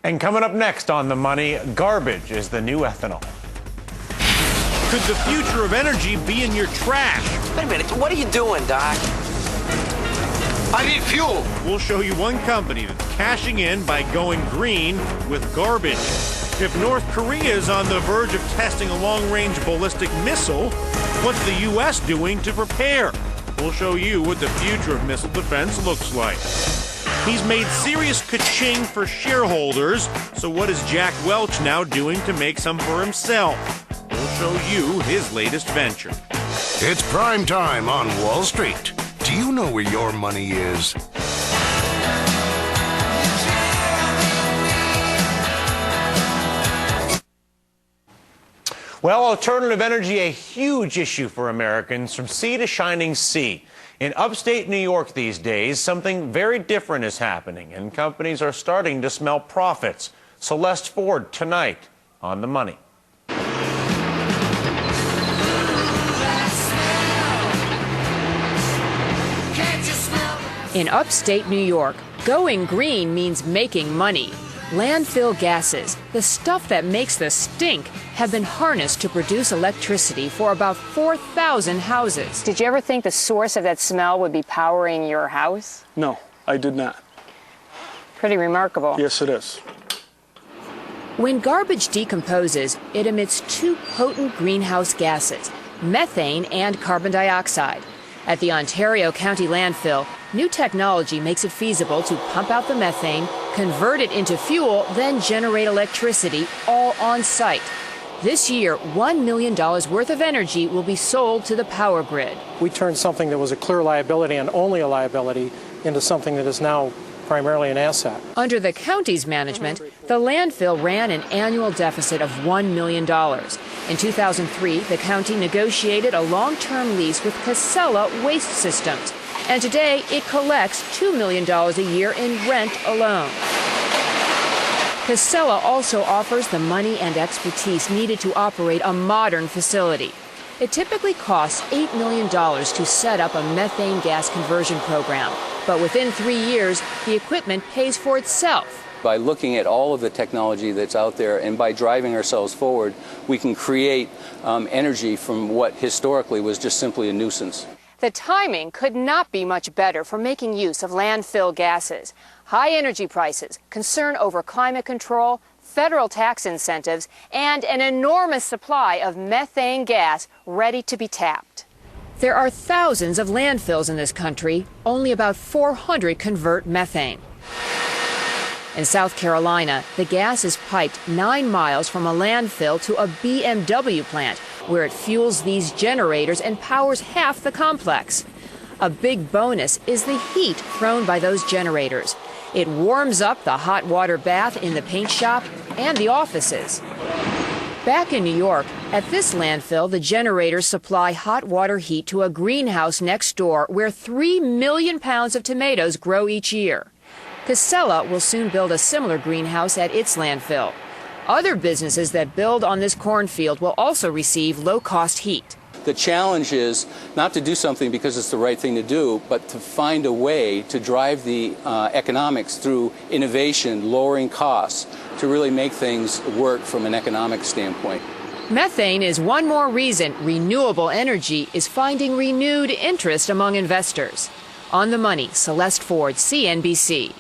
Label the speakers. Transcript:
Speaker 1: And coming up next on The Money, garbage is the new ethanol.
Speaker 2: Could the future of energy be in your trash?
Speaker 3: Wait a minute, what are you doing, Doc? I need fuel.
Speaker 2: We'll show you one company that's cashing in by going green with garbage. If North Korea is on the verge of testing a long-range ballistic missile, what's the U.S. doing to prepare? We'll show you what the future of missile defense looks like. He's made serious ka-ching for shareholders, so what is Jack Welch now doing to make some for himself? We'll show you his latest venture.
Speaker 4: It's prime time on Wall Street. Do you know where your money is?
Speaker 1: Well, alternative energy, a huge issue for Americans from sea to shining sea. In upstate New York these days, something very different is happening, and companies are starting to smell profits. Celeste Ford tonight on The Money.
Speaker 5: In upstate New York, going green means making money. Landfill gases, the stuff that makes the stink, have been harnessed to produce electricity for about 4,000 houses.
Speaker 6: Did you ever think the source of that smell would be powering your house?
Speaker 7: No, I did not.
Speaker 6: Pretty remarkable.
Speaker 7: Yes, it is.
Speaker 5: When garbage decomposes, it emits two potent greenhouse gases, methane and carbon dioxide. At the Ontario County landfill, new technology makes it feasible to pump out the methane, convert it into fuel, then generate electricity all on site. This year, $1 million worth of energy will be sold to the power grid.
Speaker 8: We turned something that was a clear liability and only a liability into something that is now primarily an asset.
Speaker 5: Under the county's management, the landfill ran an annual deficit of $1 million. In 2003, the county negotiated a long-term lease with Casella Waste Systems, and today it collects $2 million a year in rent alone. Casella also offers the money and expertise needed to operate a modern facility. It typically costs $8 million to set up a methane gas conversion program, but within 3 years, the equipment pays for itself.
Speaker 9: By looking at all of the technology that's out there and by driving ourselves forward, we can create energy from what historically was just simply a nuisance.
Speaker 6: The timing could not be much better for making use of landfill gases. High energy prices, concern over climate control, federal tax incentives, and an enormous supply of methane gas ready to be tapped.
Speaker 5: There are thousands of landfills in this country. Only about 400 convert methane. In South Carolina, the gas is piped 9 miles from a landfill to a BMW plant, where it fuels these generators and powers half the complex. A big bonus is the heat thrown by those generators. It warms up the hot water bath in the paint shop and the offices. Back in New York, at this landfill, the generators supply hot water heat to a greenhouse next door where 3 million pounds of tomatoes grow each year. Casella will soon build a similar greenhouse at its landfill. Other businesses that build on this cornfield will also receive low-cost heat.
Speaker 9: The challenge is not to do something because it's the right thing to do, but to find a way to drive the economics through innovation, lowering costs, to really make things work from an economic standpoint.
Speaker 5: Methane is one more reason renewable energy is finding renewed interest among investors. On The Money, Celeste Ford, CNBC.